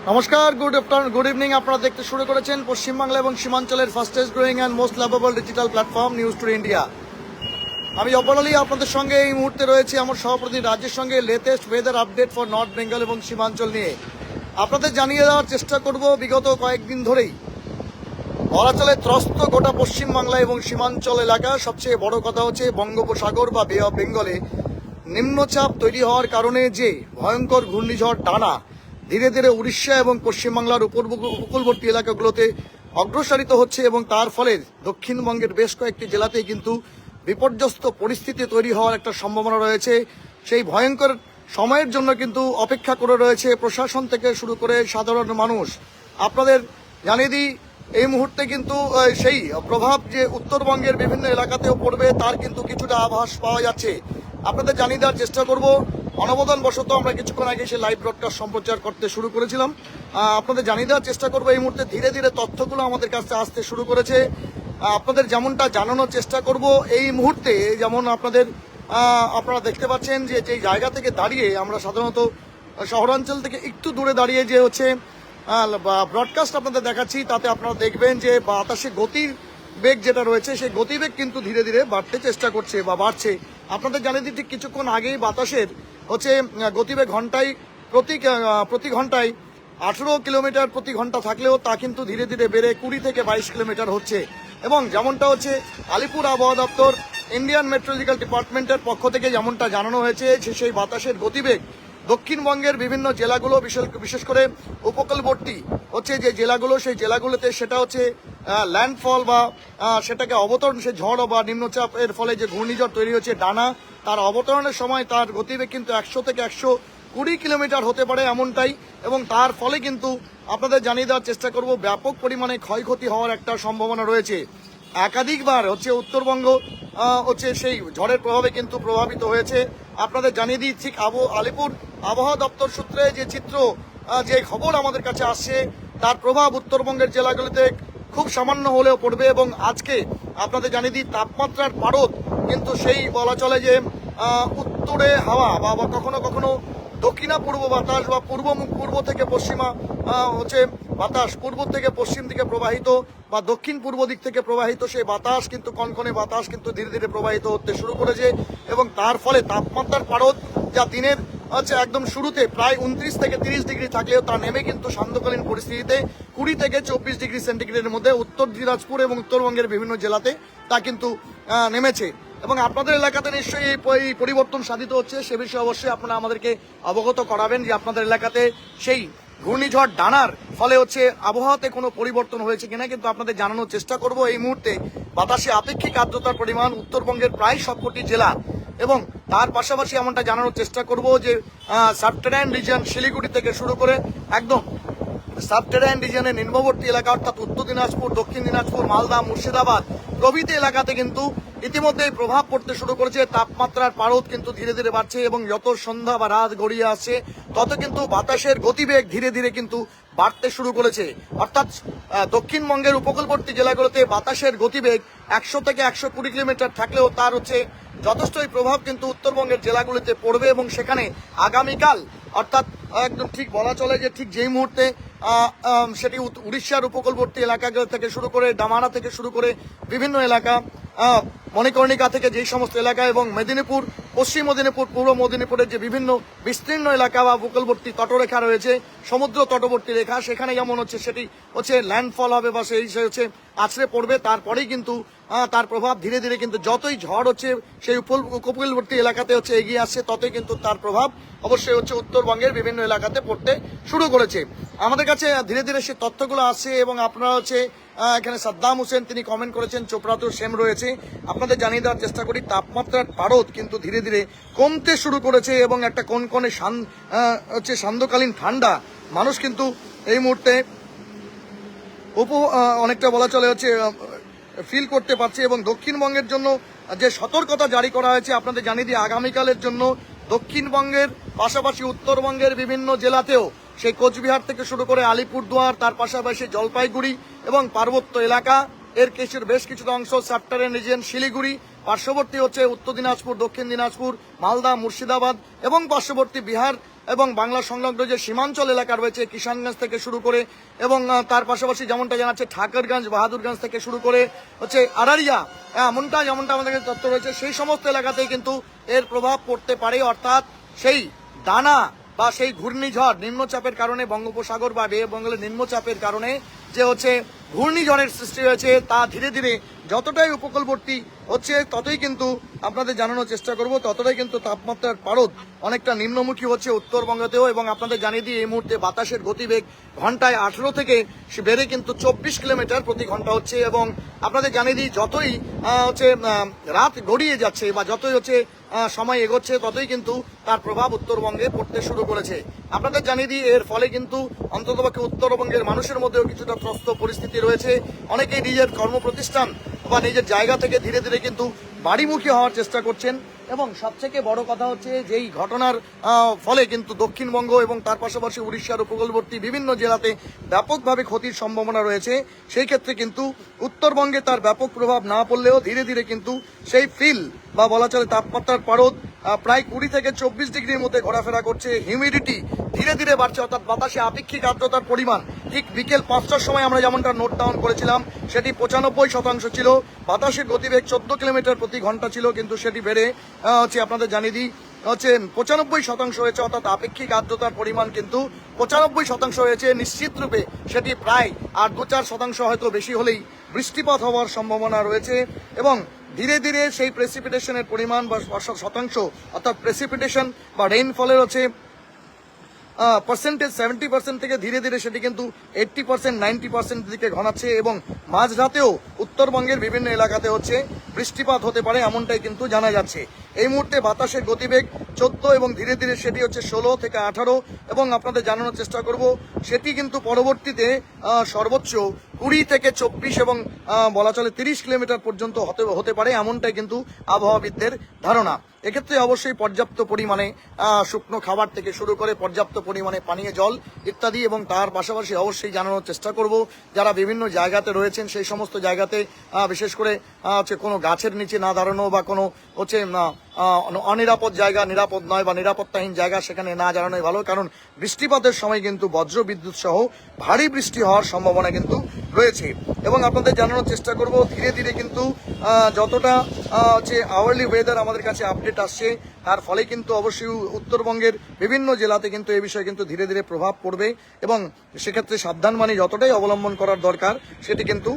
নমস্কার, good evening. আপনারা দেখতে শুরু করেছেন পশ্চিমবাংলা এবং সীমাঞ্চলের fastest growing and most lovable digital platform news today India. আমি জব্বার আলী আপনাদের সঙ্গে এই মুহূর্তে রয়েছে আমার সহপ্রতি রাজ্যের সঙ্গে latest weather update for north Bengal এবং সীমাঞ্চল নিয়ে আপনাদের জানিয়ে দেওয়ার চেষ্টা করব। বিগত কয়েকদিন ধরেই বলা চলে ত্রস্ত গোটা পশ্চিমবাংলা এবং সীমাঞ্চল এলাকা। সবচেয়ে বড় কথা হচ্ছে বঙ্গোপসাগর বা বে অফ বেঙ্গলে নিম্নচাপ তৈরি হওয়ার কারণে যে ভয়ঙ্কর ঘূর্ণিঝড় টানা ধীরে ধীরে উড়িষ্যা এবং পশ্চিমবাংলার উপকূলবর্তী এলাকাগুলোতে অগ্রসারিত হচ্ছে এবং তার ফলে দক্ষিণবঙ্গের বেশ কয়েকটি জেলাতেই কিন্তু বিপর্যস্ত পরিস্থিতি তৈরি হওয়ার একটা সম্ভাবনা রয়েছে। সেই ভয়ঙ্কর সময়ের জন্য কিন্তু অপেক্ষা করে রয়েছে প্রশাসন থেকে শুরু করে সাধারণ মানুষ। আপনাদের জানিয়ে দিই, এই মুহূর্তে কিন্তু সেই প্রভাব যে উত্তরবঙ্গের বিভিন্ন এলাকাতেও পড়বে তার কিন্তু কিছুটা আভাস পাওয়া যাচ্ছে। আপনাদের জানিয়ে দেওয়ার চেষ্টা করব। অনবদানবশত আমরা কিছুক্ষণ আগে সেই লাইভ ব্রডকাস্ট সম্প্রচার করতে শুরু করেছিলাম। আপনাদের জানিয়ে দেওয়ার চেষ্টা করব এই মুহূর্তে ধীরে ধীরে তথ্যগুলো আমাদের কাছে আসতে শুরু করেছে। আপনাদের যেমনটা জানানোর চেষ্টা করব এই মুহূর্তে, যেমন আপনারা দেখতে পাচ্ছেন যে যেই জায়গা থেকে দাঁড়িয়ে আমরা সাধারণত শহরাঞ্চল থেকে একটু দূরে দাঁড়িয়ে যে হচ্ছে ব্রডকাস্ট আপনাদের দেখাচ্ছি, তাতে আপনারা দেখবেন যে বাতাসে গতির বেগ যেটা রয়েছে সেই গতিবেগ কিন্তু ধীরে ধীরে বাড়তে চেষ্টা করছে বা বাড়ছে। আপনাদের জানিয়ে দিই, ঠিক কিছুক্ষণ আগেই বাতাসের হচ্ছে গতিবেগ ঘন্টায় প্রতি ঘন্টায় 18 কিলোমিটার প্রতি ঘন্টা থাকলেও তা কিন্তু ধীরে ধীরে বেড়ে 20 থেকে 22 কিলোমিটার হচ্ছে। এবং যেমনটা হচ্ছে আলিপুর আবহাওয়া দপ্তর ইন্ডিয়ান মেট্রোলজিক্যাল ডিপার্টমেন্টের পক্ষ থেকে যেমনটা জানানো হয়েছে যে সেই বাতাসের গতিবেগ দক্ষিণবঙ্গের বিভিন্ন জেলাগুলো বিশেষ করে উপকূলবর্তী হচ্ছে যে জেলাগুলো, সেই জেলাগুলোতে সেটা হচ্ছে ল্যান্ডফল বা সেটাকে অবতরণ, সে ঝড় বা নিম্নচাপের ফলে যে ঘূর্ণিঝড় তৈরি হচ্ছে ডানা, তার অবতরণের সময় তার গতিবেগ কিন্তু 100 থেকে 120 কিলোমিটার হতে পারে এমনটাই। এবং তার ফলে কিন্তু আপনাদের জানিয়ে দেওয়ার চেষ্টা করব ব্যাপক পরিমাণে ক্ষয়ক্ষতি হওয়ার একটা সম্ভাবনা রয়েছে। একাধিকবার হচ্ছে উত্তরবঙ্গ হচ্ছে সেই ঝড়ের প্রভাবে কিন্তু প্রভাবিত হয়েছে। আপনাদের জানিয়ে দিই, ঠিক আলিপুর আবহাওয়া দপ্তর সূত্রে যে চিত্র, যে খবর আমাদের কাছে আসছে, তার প্রভাব উত্তরবঙ্গের জেলাগুলিতে খুব সামান্য হলেও পড়বে। এবং আজকে আপনাদের জানিয়ে দিই, তাপমাত্রার পারদ কিন্তু সেই বলা চলে যে উত্তরে হাওয়া বা কখনো কখনো দক্ষিণা পূর্ব বাতাস বা পূর্ব থেকে পশ্চিমা হচ্ছে বাতাস, পূর্ব থেকে পশ্চিম দিকে প্রবাহিত বা দক্ষিণ পূর্ব দিক থেকে প্রবাহিত সেই বাতাস কিন্তু কনকনে বাতাস কিন্তু ধীরে ধীরে প্রবাহিত হতে শুরু করেছে। এবং তার ফলে তাপমাত্রার পারদ যা দিনের হচ্ছে একদম শুরুতে প্রায় 29 থেকে 30 ডিগ্রি থাকলেও তা নেমে কিন্তু সান্ধ্যকালীন পরিস্থিতিতে 20 থেকে 24 ডিগ্রি সেন্টিগ্রেডের মধ্যে উত্তর দিনাজপুর এবং উত্তরবঙ্গের বিভিন্ন জেলাতে তা কিন্তু নেমেছে। এবং আপনাদের এলাকাতে নিশ্চয়ই এই পরিবর্তন সাধিত হচ্ছে, সে বিষয়ে অবশ্যই আপনারা আমাদেরকে অবগত করাবেন যে আপনাদের এলাকাতে সেই ঘূর্ণিঝড় ডানার ফলে হচ্ছে আবহাওয়াতে কোনো পরিবর্তন হয়েছে কিনা কিন্তু আপনাদের জানানোর চেষ্টা করব। এই মুহূর্তে বাতাসে আপেক্ষিক আর্দ্রতার পরিমাণ উত্তরবঙ্গের প্রায় সবকটি জেলা, এবং তার পাশাপাশি এমনটা জানানোর চেষ্টা করব যে সাবটেরাইন রিজিয়ন শিলিগুড়ি থেকে শুরু করে একদম সাবটেরাইন রিজিয়নের নিম্নবর্তী এলাকা অর্থাৎ উত্তর দিনাজপুর, দক্ষিণ দিনাজপুর, মালদা, মুর্শিদাবাদ প্রভৃতি এলাকাতে কিন্তু ইতিমধ্যেই প্রভাব পড়তে শুরু করেছে। তাপমাত্রার পারদ কিন্তু ধীরে ধীরে বাড়ছে এবং যত সন্ধ্যা বা রাত গড়িয়ে আসছে তত কিন্তু বাতাসের গতিবেগ ধীরে ধীরে কিন্তু বাড়তে শুরু করেছে। অর্থাৎ দক্ষিণবঙ্গের উপকূলবর্তী জেলাগুলোতে বাতাসের গতিবেগ 100 থেকে 120 কিলোমিটার থাকলেও তার হচ্ছে যথেষ্টই প্রভাব কিন্তু উত্তরবঙ্গের জেলাগুলিতে পড়বে। এবং সেখানে আগামীকাল অর্থাৎ একদম ঠিক বলা চলে যে ঠিক যেই মুহূর্তে সেটি উড়িষ্যার উপকূলবর্তী এলাকাগুলো থেকে শুরু করে ডামারা থেকে শুরু করে বিভিন্ন এলাকা, মণিকর্ণিকা থেকে যেই সমস্ত এলাকা এবং মেদিনীপুর, পশ্চিম মেদিনীপুর, পূর্ব মেদিনীপুরের যে বিভিন্ন বিস্তীর্ণ এলাকা বা উপকূলবর্তী তটরেখা রয়েছে, সমুদ্র তটবর্তী রেখা, সেখানে যেমন হচ্ছে সেটি হচ্ছে ল্যান্ডফল হবে বা সেই হচ্ছে আছড়ে পড়বে। তারপরেই কিন্তু তার প্রভাব ধীরে ধীরে কিন্তু যতই ঝড় হচ্ছে সেই উপকূলবর্তী এলাকাতে হচ্ছে এগিয়ে আসছে ততই কিন্তু তার প্রভাব অবশ্যই হচ্ছে উত্তরবঙ্গের বিভিন্ন এলাকাতে পড়তে শুরু করেছে। আমাদের কাছে ধীরে ধীরে সে তথ্যগুলো আসছে এবং আপনারা হচ্ছে এখানে সাদ্দাম হোসেন তিনি কমেন্ট করেছেন চোপড়াতেও সেম রয়েছে। আপনাদের জানিয়ে দেওয়ার চেষ্টা করি, তাপমাত্রার পারদ কিন্তু ধীরে ধীরে কমতে শুরু করেছে এবং একটা কনকনে হচ্ছে সান্ধ্যকালীন ঠান্ডা মানুষ কিন্তু এই মুহূর্তে অনেকটা বলা চলে হচ্ছে ফিল করতে পারছে। এবং দক্ষিণবঙ্গের জন্য যে সতর্কতা জারি করা হয়েছে আপনাদের জানিয়ে দিই, আগামীকালের জন্য দক্ষিণবঙ্গের পাশাপাশি উত্তরবঙ্গের বিভিন্ন জেলাতেও সেই কোচবিহার থেকে শুরু করে আলিপুরদুয়ার, তার পাশাপাশি জলপাইগুড়ি এবং পার্বত্য এলাকা এর বেশ কিছুটা অংশ সাবটেরাইন রিজিয়ন শিলিগুড়ি, পার্শ্ববর্তী হচ্ছে উত্তর দিনাজপুর, দক্ষিণ দিনাজপুর, মালদা, মুর্শিদাবাদ এবং পার্শ্ববর্তী বিহার এবং বাংলা সংলগ্ন যে সীমাঞ্চল এলাকা রয়েছে কিষানগঞ্জ থেকে শুরু করে এবং তার পাশাপাশি যেমনটা জানাচ্ছে ঠাকুরগঞ্জ বাহাদুরগঞ্জ থেকে শুরু করে হচ্ছে আরারিয়া এমনটা যেমনটা আমাদের কাছে তথ্য রয়েছে, সেই সমস্ত এলাকাতেই কিন্তু এর প্রভাব পড়তে পারে। অর্থাৎ সেই দানা বা সেই ঘূর্ণিঝড় নিম্নচাপের কারণে বঙ্গোপসাগর বা বে অফ বেঙ্গলের নিম্নচাপের কারণে যে হচ্ছে ঘূর্ণিঝড়ের সৃষ্টি হয়েছে তা ধীরে ধীরে যতটাই উপকূলবর্তী হচ্ছে ততই কিন্তু আপনাদের জানানোর চেষ্টা করব, ততটাই কিন্তু তাপমাত্রার পারদ অনেকটা নিম্নমুখী হচ্ছে উত্তরবঙ্গতেও। এবং আপনাদের জানিয়ে দিই এই মুহূর্তে বাতাসের গতিবেগ ঘন্টায় 18 থেকে বেড়ে কিন্তু 24 কিলোমিটার প্রতি ঘন্টা হচ্ছে। এবং আপনাদের জানিয়ে দিই যতই হচ্ছে রাত গড়িয়ে যাচ্ছে বা যতই হচ্ছে সময় এগোচ্ছে ততই কিন্তু তার প্রভাব উত্তরবঙ্গে পড়তে শুরু করেছে। আপনাদের জানিয়ে দিই এর ফলে কিন্তু অন্ততপক্ষে উত্তরবঙ্গের মানুষের মধ্যেও কিছুটা ত্রস্ত পরিস্থিতি রয়েছে। অনেকেই নিজের কর্মপ্রতিষ্ঠান বা নিজের জায়গা থেকে ধীরে ধীরে কিন্তু বাড়িমুখী হওয়ার চেষ্টা করছেন। এবং সবথেকে বড় কথা হচ্ছে যেই ঘটনার ফলে কিন্তু দক্ষিণবঙ্গ এবং তার পাশাপাশি উড়িষ্যার উপকূলবর্তী বিভিন্ন জেলাতে ব্যাপকভাবে ক্ষতির সম্ভাবনা রয়েছে। সেই ক্ষেত্রে কিন্তু উত্তরবঙ্গে তার ব্যাপক প্রভাব না পড়লেও ধীরে ধীরে কিন্তু সেই ফিল বা বলা চলে তাপমাত্রার পারদ প্রায় 20 থেকে 24 ডিগ্রির মধ্যে ঘোরাফেরা করছে। হিউমিডিটি ধীরে ধীরে বাড়ছে, অর্থাৎ বাতাসে আপেক্ষিক আর্দ্রতার পরিমাণ ঠিক বিকেল 5টার সময় আমরা যেমনটা নোট ডাউন করেছিলাম সেটি 95% ছিল। বাতাসের গতিবেগ 14 কিলোমিটার প্রতি ঘন্টা ছিল, কিন্তু সেটি বেড়ে হচ্ছে আপনাদের জানিয়ে দিই হচ্ছে 95% হয়েছে। অর্থাৎ আপেক্ষিক আর্দ্রতার পরিমাণ কিন্তু 95% হয়েছে। নিশ্চিত রূপে সেটি প্রায় 8-4% হয়তো বেশি হলেই বৃষ্টিপাত হওয়ার সম্ভাবনা রয়েছে। এবং ধীরে ধীরে সেই প্রেসিপিটেশনের পরিমাণ বা শতাংশ অর্থাৎ প্রেসিপিটেশন বা রেইনফলের হচ্ছে পার্সেন্টেজ 70% থেকে ধীরে ধীরে সেটি কিন্তু 80%, 90% দিকে ঘনাচ্ছে। এবং মাঝরাতেও উত্তরবঙ্গের বিভিন্ন এলাকাতে হচ্ছে বৃষ্টিপাত হতে পারে এমনটাই কিন্তু জানা যাচ্ছে। এই মুহূর্তে বাতাসের গতিবেগ 14 এবং ধীরে ধীরে সেটি হচ্ছে 16 থেকে 18 এবং আপনাদের জানানোর চেষ্টা করব সেটি কিন্তু পরবর্তীতে সর্বোচ্চ 20 থেকে 24 এবং বলা চলে 30 কিলোমিটার পর্যন্ত হতে পারে এমনটাই কিন্তু আবহাওয়াবিদদের ধারণা। এক্ষেত্রে অবশ্যই পর্যাপ্ত পরিমাণে শুকনো খাবার থেকে শুরু করে পর্যাপ্ত পরিমাণে পানীয় জল ইত্যাদি এবং তার পাশাপাশি অবশ্যই জানানোর চেষ্টা করব যারা বিভিন্ন জায়গাতে রয়েছেন সেই সমস্ত জায়গাতে বিশেষ করে হচ্ছে কোনো গাছের নিচে না দাঁড়ানো বা কোনো হচ্ছে অনিরাপদ জায়গা, নিরাপদ নয় বা নিরাপত্তাহীন জায়গা সেখানে না জানানোই ভালো, কারণ বৃষ্টিপাতের সময় কিন্তু বজ্র বিদ্যুৎ সহ ভারী বৃষ্টি হওয়ার সম্ভাবনা কিন্তু রয়েছে। এবং আপনাদের জানানোর চেষ্টা করব ধীরে ধীরে কিন্তু যতটা হচ্ছে আওয়ারলি ওয়েদার আমাদের কাছে আপডেট আসছে তার ফলে কিন্তু অবশ্যই উত্তরবঙ্গের বিভিন্ন জেলাতে কিন্তু এই বিষয়ে কিন্তু ধীরে ধীরে প্রভাব পড়বে এবং সেক্ষেত্রে সাবধানবাণী যতটাই অবলম্বন করার দরকার সেটি কিন্তু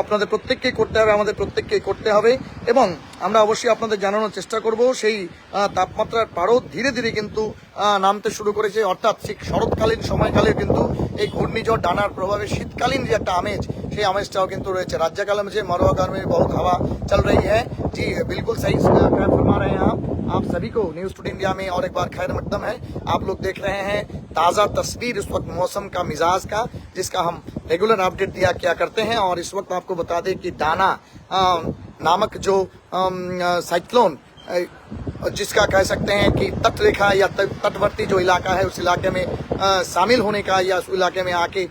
আপনাদের প্রত্যেককেই করতে হবে, আমাদের প্রত্যেককেই করতে হবে। এবং আমরা অবশ্যই আপনাদের জানানোর চেষ্টা করব সেই তাপমাত্রার পারদ ধীরে ধীরে কিন্তু নামতে শুরু করেছে। অর্থাৎ ঠিক শরৎকালীন সময়কালে কিন্তু এই ঘূর্ণিঝড় ডানার প্রভাবে শীতকালীন যে একটা আমেজ সেই আমেজটাও কিন্তু রয়েছে। राज्यकाल में मुझे मरुआ गांव में बहुत हवा चल रही है। जी बिल्कुल सही फरमा रहे हैं आप सभी को न्यूज टुडे इंडिया में और एक बार खैर मकदम है। आप लोग देख रहे हैं ताज़ा तस्वीर इस वक्त मौसम का, मिजाज का, जिसका हम रेगुलर अपडेट दिया क्या करते हैं। और इस वक्त आपको बता दें कि डाना नामक जो साइक्लोन जिसका कह सकते हैं कि तट रेखा या तटवर्ती जो इलाका है उस इलाके में शामिल होने का या उस इलाके में आके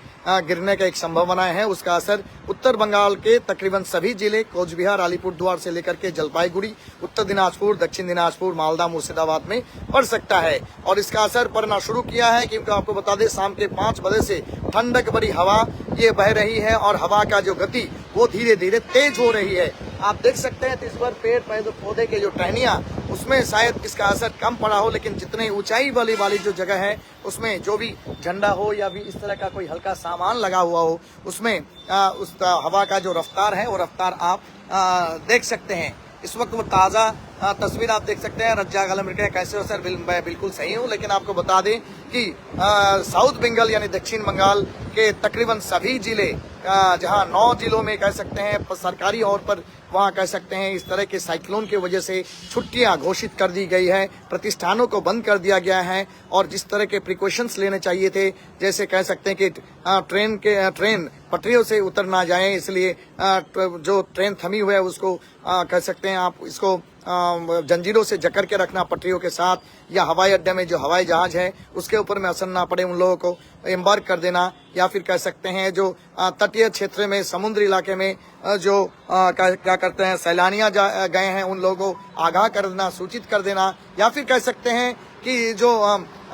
गिरने का एक संभावना है, उसका असर उत्तर बंगाल के तकरीबन सभी जिले कोच बिहार, अलीपुरद्वार से लेकर के जलपाईगुड़ी, उत्तर दिनाजपुर, दक्षिण दिनाजपुर, मालदा, मुर्शिदाबाद में पड़ सकता है। और इसका असर पड़ना शुरू किया है क्योंकि आपको बता दें शाम के 5 बजे से ठंडक भरी हवा ये बह रही है और हवा का जो गति वो धीरे धीरे तेज हो रही है। आप देख सकते हैं इस पर पेड़ पौधे के जो टहनियाँ उसमें शायद इसका असर कम पड़ा हो, लेकिन जितने ऊंचाई वाली जो जगह है उसमें जो भी झंडा हो या भी इस तरह का कोई हल्का सामान लगा हुआ हो उसमें उस हवा का जो रफ्तार है वो रफ्तार आप देख सकते हैं। इस वक्त वो ताज़ा तस्वीर आप देख सकते हैं। रज्जा गलम कैसे हो सर? मैं बिल्कुल सही हूँ, लेकिन आपको बता दें कि साउथ बंगाल यानी दक्षिण बंगाल के तकरीबन सभी जिले जहाँ 9 जिलों में कह सकते हैं सरकारी तौर पर वहाँ कह सकते हैं इस तरह के साइक्लोन की वजह से छुट्टियां घोषित कर दी गई है, प्रतिष्ठानों को बंद कर दिया गया है। और जिस तरह के प्रिकॉशंस लेने चाहिए थे, जैसे कह सकते हैं कि ट्रेन पटरियों से उतर ना जाए, इसलिए जो ट्रेन थमी हुई है उसको कह सकते हैं आप इसको जंजीरों से जकड़ के रखना पटरियों के साथ, या हवाई अड्डे में जो हवाई जहाज है उसके ऊपर में असर ना पड़े उन लोगों को एम्बार्क कर देना, या फिर कह सकते हैं जो तटीय क्षेत्र में समुद्री इलाके में जो क्या करते हैं सैलानियां गए हैं उन लोगों को आगाह कर देना, सूचित कर देना, या फिर कह सकते हैं कि जो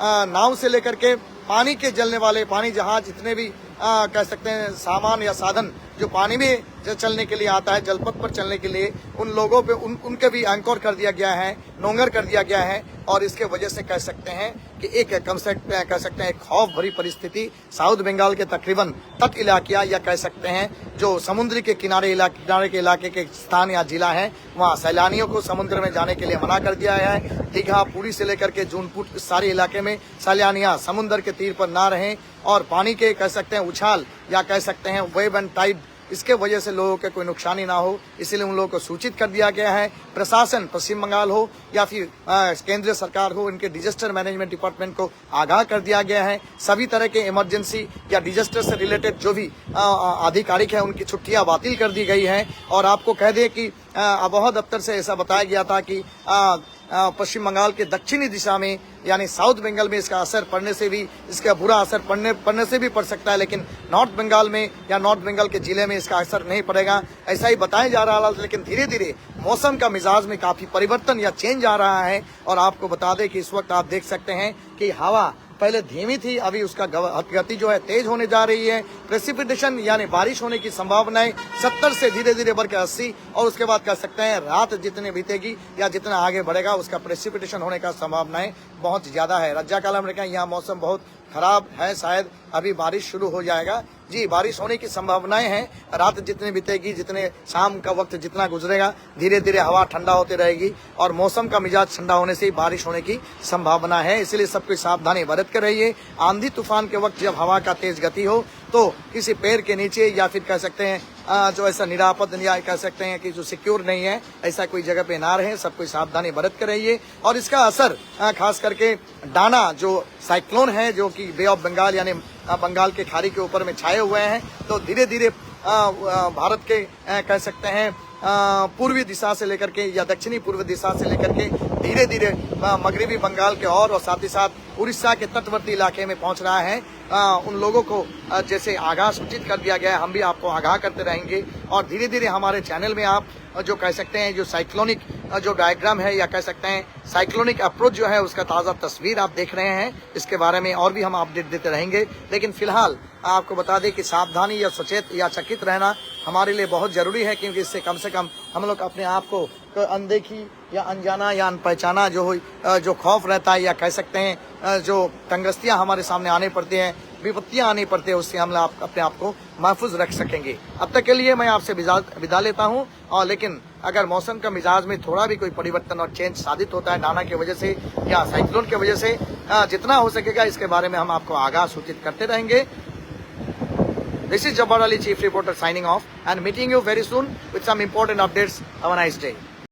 नाव से लेकर के पानी के जलने वाले पानी जहाज, जितने भी कह सकते हैं सामान या साधन जो पानी में चलने के लिए आता है, जलपथ पर चलने के लिए, उन लोगों पे उनके भी एंकर कर दिया गया है, नोंगर कर दिया गया है। और इसके वजह से कह सकते हैं कि एक कह सकते हैं खौफ भरी परिस्थिति साउथ बंगाल के तकरीबन तट इलाकिया या कह सकते हैं जो समुद्र के किनारे के इलाके के स्थान या जिला है, वहाँ सैलानियों को समुद्र में जाने के लिए मना कर दिया है। दीघा, पुरी से लेकर के जूनपुर सारे इलाके में सैलानियां समुद्र के तीर पर ना रहें और पानी के कह सकते हैं उछाल या कह सकते हैं वेव एंड टाइड, इसके वजह से लोगों के कोई नुकसानी ना हो, इसलिए उन लोगों को सूचित कर दिया गया है। प्रशासन पश्चिम बंगाल हो या फिर केंद्रीय सरकार हो, इनके डिजास्टर मैनेजमेंट डिपार्टमेंट को आगाह कर दिया गया है। सभी तरह के इमरजेंसी या डिजास्टर से रिलेटेड जो भी आधिकारिक है उनकी छुट्टियां बातिल कर दी गई हैं। और आपको कह दें कि आबोहवा दफ्तर से ऐसा बताया गया था कि पश्चिम बंगाल के दक्षिणी दिशा में यानी साउथ बंगाल में इसका असर पड़ने से भी, इसका बुरा असर पड़ने से भी पड़ सकता है, लेकिन नॉर्थ बंगाल में या नॉर्थ बंगाल के जिले में इसका असर नहीं पड़ेगा, ऐसा ही बताया जा रहा है। लेकिन धीरे धीरे मौसम का मिजाज में काफी परिवर्तन या चेंज आ रहा है। और आपको बता दें कि इस वक्त आप देख सकते हैं कि हवा पहले धीमी थी, अभी उसका गति जो है तेज होने जा रही है। प्रेसिपिटेशन यानी बारिश होने की संभावनाएं 70 से धीरे धीरे बढ़कर 80, और उसके बाद कह सकते हैं रात जितने बीतेगी या जितना आगे बढ़ेगा उसका प्रेसिपिटेशन होने का संभावनाएं बहुत ज्यादा है। रज्जाकालम में यहाँ मौसम बहुत खराब है, शायद अभी बारिश शुरू हो जाएगा। जी, बारिश होने की संभावनाएं हैं। रात जितनी बीतेगी, जितने शाम का वक्त जितना गुजरेगा, धीरे धीरे हवा ठंडा होती रहेगी और मौसम का मिजाज ठंडा होने से ही बारिश होने की संभावना है। इसलिए सबको सावधानी बरत कर रहिए। आंधी तूफान के वक्त जब हवा का तेज गति हो तो किसी पेड़ के नीचे या फिर कह सकते हैं जो ऐसा निरापद या कह सकते हैं कि जो सिक्योर नहीं है, ऐसा कोई जगह पे ना रहे। सबको सावधानी बरत कर रहिए। और इसका असर खास करके डाना जो साइक्लोन है जो कि बे ऑफ बंगाल यानी बंगाल के खाड़ी के ऊपर में छाए हुए हैं, तो धीरे धीरे भारत के कह सकते हैं पूर्वी दिशा से लेकर के या दक्षिणी पूर्व दिशा से लेकर के धीरे धीरे मगरबी बंगाल के और साथ ही साथ उड़ीसा के तटवर्ती इलाके में पहुंच रहा है। उन लोगों को जैसे आगाह सूचित कर दिया गया है, हम भी आपको आगाह करते रहेंगे। और धीरे धीरे हमारे चैनल में आप जो कह सकते हैं जो साइक्लोनिक जो डायग्राम है या कह सकते हैं साइक्लोनिक अप्रोच जो है उसका ताज़ा तस्वीर आप देख रहे हैं। इसके बारे में और भी हम अपडेट देते रहेंगे, लेकिन फिलहाल आपको बता दें कि सावधानी या सचेत या चकित रहना हमारे लिए बहुत जरूरी है, क्योंकि इससे कम से कम हम लोग अपने आप को अनदेखी या अनजाना या अनपहचाना जो खौफ रहता है या कह सकते हैं जो तंगस्तियां हमारे सामने आने पड़ती हैं, विपत्तियां आनी पड़ती है, उससे हम अपने आप को महफूज रख सकेंगे। अब तक के लिए मैं आपसे विदा लेता हूं। और लेकिन अगर मौसम का मिजाज में थोड़ा भी कोई परिवर्तन और चेंज साधित होता है डाना की वजह से या साइक्लोन की वजह से, जितना हो सकेगा इसके बारे में हम आपको आगाह सूचित करते रहेंगे। This is Jabbar Ali, Chief Reporter, signing off and meeting you very soon with some important updates. Have a nice day.